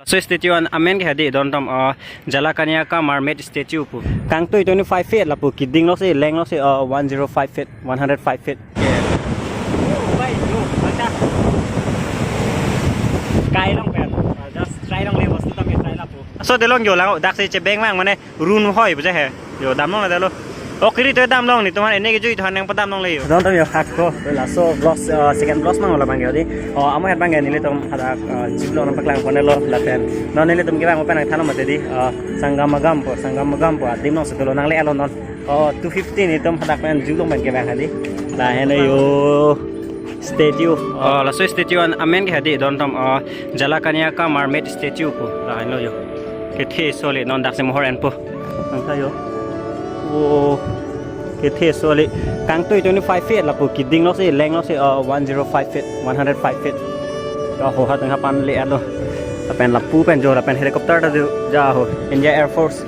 So statue an amen ke hadi don tom Jalakanya ka mermaid statue pu. Kang tu 25 feet lah pu kidding lo se leng lo se 105 feet 105 feet. Bai yo baca. Kai long pen just try long le wastu tam ke try la pu. So de long yo lang dak se che beng mang mane run hoi bu je he. Yo dam long la de lo. Okey itu dam long ni tuan ini keju itu yang padam long le yo. Don tom yo hak ko la so vlogs second vlogs mang la bang yo di. Amo het bang ni le tom ada jiblo nam paklang phone lo la pen. Non ni le tom ke bang open thano mate di sanggam magam po adim nong setulo nang le alon non. 250 ni tom hadak pen jiblo man ke bang hadi. La hele yo statue. La so statue an amen ke hadi don tom Jalakanya ka mermaid statue po. La hello yo. Ke the so le non dak se mohor en po. Nang ta yo. Oh, kita solid. Kang tu 25 feet lah pu kidding lo se leng lo se 105 feet 105 feet. Kau ho hat ngapan le lo. Apen lapu pen jo apen helikopter ta jauh India Air Force.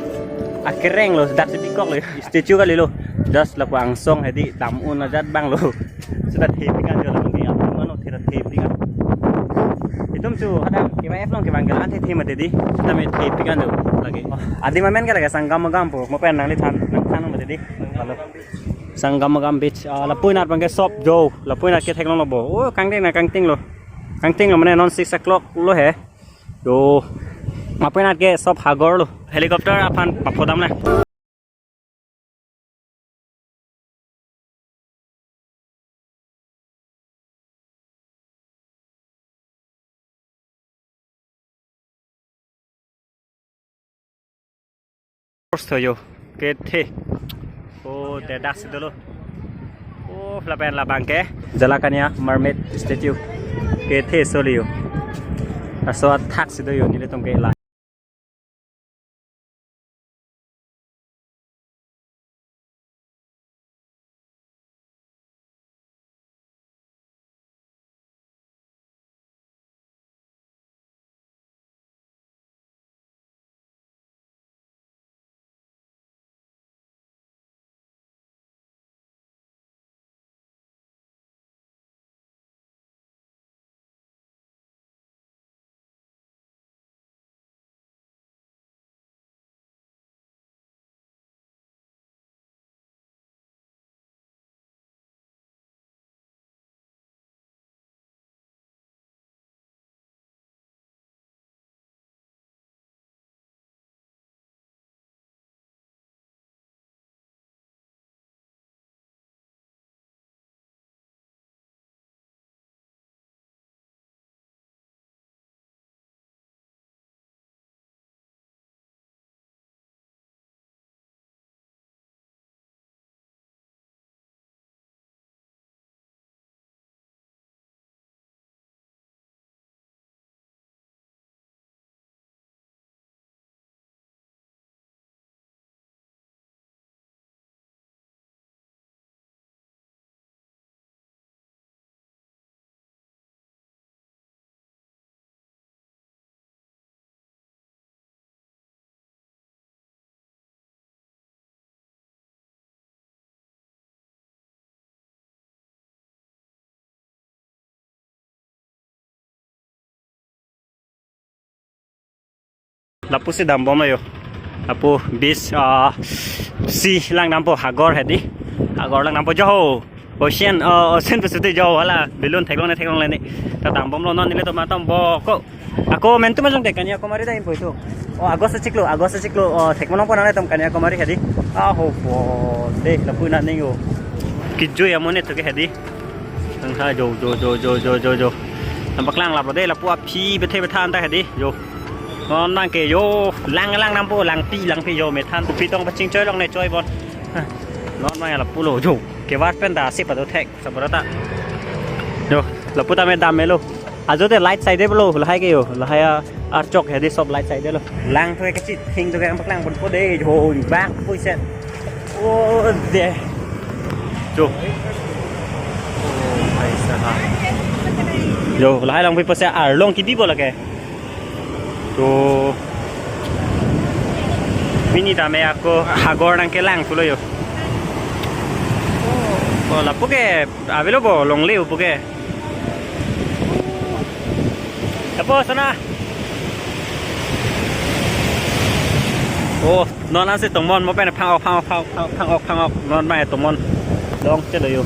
Akhireng lo dak se pikok lo statue kali lo. Das lapu angsong hedi tamun ajat bang lo. Sudah tepikan jo lapu ni apa mano thira tepikan. Itum tu ada KYF long ke banggal ante thema dedi. Sudah me tepikan jo lagi. Adi mamen ka lagi sanggam magam po mo pen nang li than jadi sanggam beach lapui nat bangke shop jo lapui nat ke theklong lo bo o kangting lo mane non 6 o'clock lo he yo lapui nat ke shop hagor lo helicopter apan papodam na to yo ke the oh de dak se dulu oh flapen la bangke Jalakanya mermaid statue ke the solio aso thak se do yo ni le tom ke la lapu se dam bom yo lapu bis si lang nampo hagor hedi hagor lang nampo jo ocean Pacific jo wala belum theklong le ni ta dam bom lo non ni le to ma tom bo ko ako mentu ma jong de kanya ko mari da info itu agos ciklo thekmon ko na le tom kanya ko mari hedi ho bo de lapu na ning yo kijo ya mone to ke hedi tang tha jo nampak lang lap lo de lapu api bethe bethan ta hedi jo ngon nang ke yo lang nampo lang pi yo methan pi tong paching chơi long này chơi bon non mai là pulo yo ke wat pen da sip ado thek sabarata yo la puta me dam melo ajo te light side blo la hai ke yo la hai ar chok he de sob light side lo lang thôi cái chi thing to ke am lang bon po de yo bang pui set o de yo ai sa ha yo la hai long pi po se ar long ki bi bo la ke to mini dame ako hagor nang kelang tulo yo oh la puke avelo bo long leu puke tapo sana Oh, non ăn sẽ tôm mòn, mỗi bên là phang ọc, non mai tôm mòn, đông chết rồi yêu.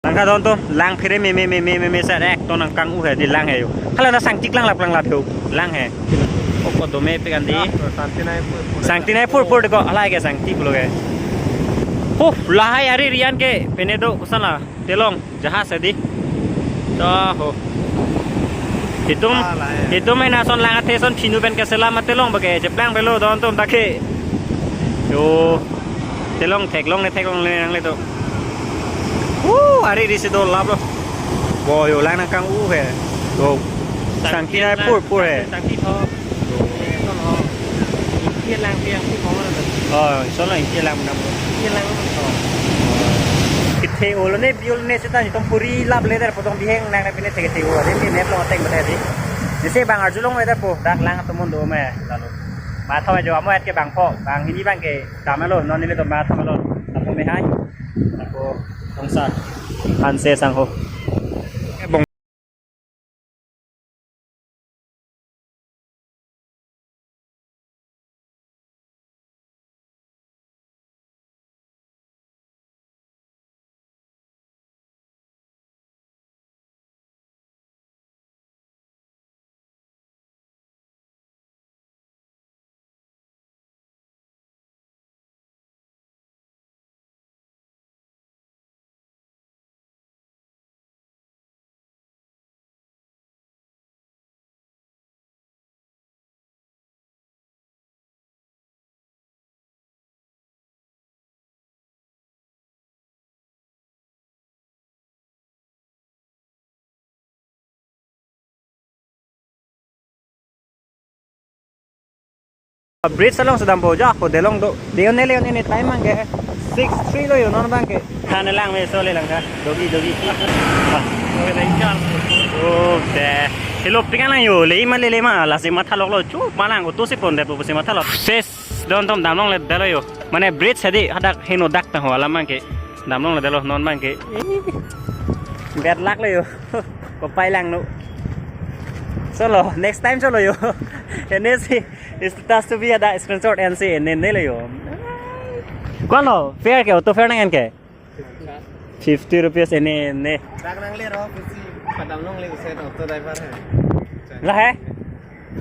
Lang ka don to, lang phire me sa ek to nang kang u he di lang he yo. Kala na sang tik lang lap yo, lang he. Oko do me pegan di. Sang tinai pur ko alai ke sang tik lo ke. Oh, lahai ari rian ke penedo kusana telong jahas di. To ho. Hitung mai na son lang athe son phinu ben ke sela ma telong ba ke jeplang belo don tom takhe. Yo telong thek long le nang le to. Hari di situ lap loh. Wow, yo lang kang u he. Yo, sang kinai pur he. sang ki tho. Son ho. Kia lang piang ki khong la. Son là kia lang nam. Kia lang ho. Kithe olo ne biol ne sita ni tom puri lap le dar potong biheng nang na pine theke theo de ni net lo teng bata di. Jise bang arjulong le dar po dak lang tomon do me lalu. Ma thaw jo amo et ke bang pho, bang hini bang ke tamalo non ni le to ma thamalo. Tapo me hai. Tapo Tông sạt ăn xe sang hồ bông bridge salong sedang boja ako delong do leon ne time mang ke 6-3 lo yo non bang ke thane lang me so le lang ka dogi Rồi đánh chọn. oh de hello pingan lang yo le ma la se matha lok lo chu malang to se pon de po se matha lo ses don tom dam long le delo yo mane bridge hadi hadak heno dak ta hola mang ke dam long le delo non bang ke bad luck lo yo ko pai lang no solo next time solo yo and this is tas to be ada screenshot and see ne le yo kon lo fair ke to fair nang ke 50 rupees ne Đang năng lên đó, cái gì? Bạn đóng nông lên của xe auto driver है. la hai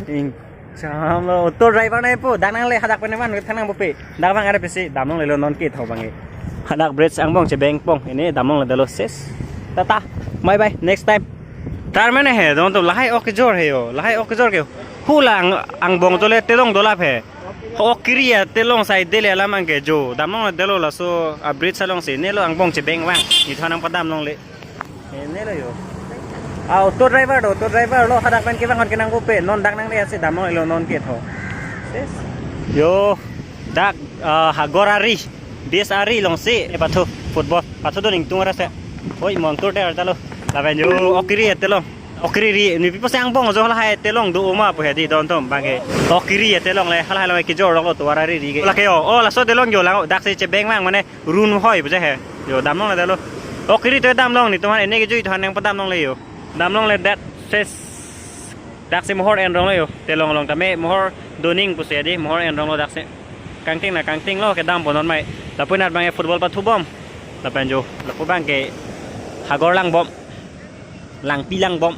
ing cham lo auto driver nai po danang le hadak paneman thanang bope dabang are pesi damong le lo non ke tho bangi hadak bridge ang bong che bank pong ini damong le dalo ses tata bye bye next time tar mane he don to lahai ok jor he yo lahai ok jor ke hulang ang bong to le telong dola phe okriya telong sai dele la mang ke jo damong le dalo la so a bridge salong se ne lo ang bong che bank wang ni thanang padam long le ne lo yo auto driver lo hadak pen ke bangon kenang gope non dak nang le ase damong lo non ke tho ses yo dak hagorari desari long se e patho football patho do ning tungra se oi mon to der talo la ben yo okiri etelong okiri ri ni pipo sang bong jo la hai telong do ma po hedi don tom bange okiri etelong le hala hala ke jor lo to warari ri la ke yo o la so delong yo la dak se che beng mang mane run hoi bu je he yo damong la dalo okiri to dam long ni tomar ene ke jui than nang padam long le yo dam long le that ses dak se mohor en rong le yo telong long ta me mohor doning pu se di mohor en rong lo dak se kangting lo ke dam bonon mai la punat bange football pa thu bom la pen jo la pu bang ke hagor lang bom lang pilang bom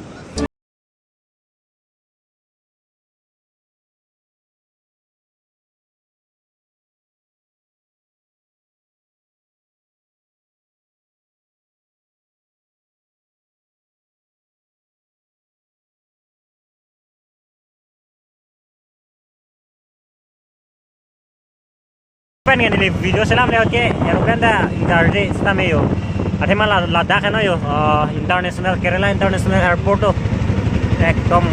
pen ngani le video selam le ke aeroplane da indarje stame yo athema ladakh है ना यो international Kerala international airport तो एकदम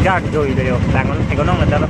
guard जो इधर यो बैंगलोर एकोनॉम में चलो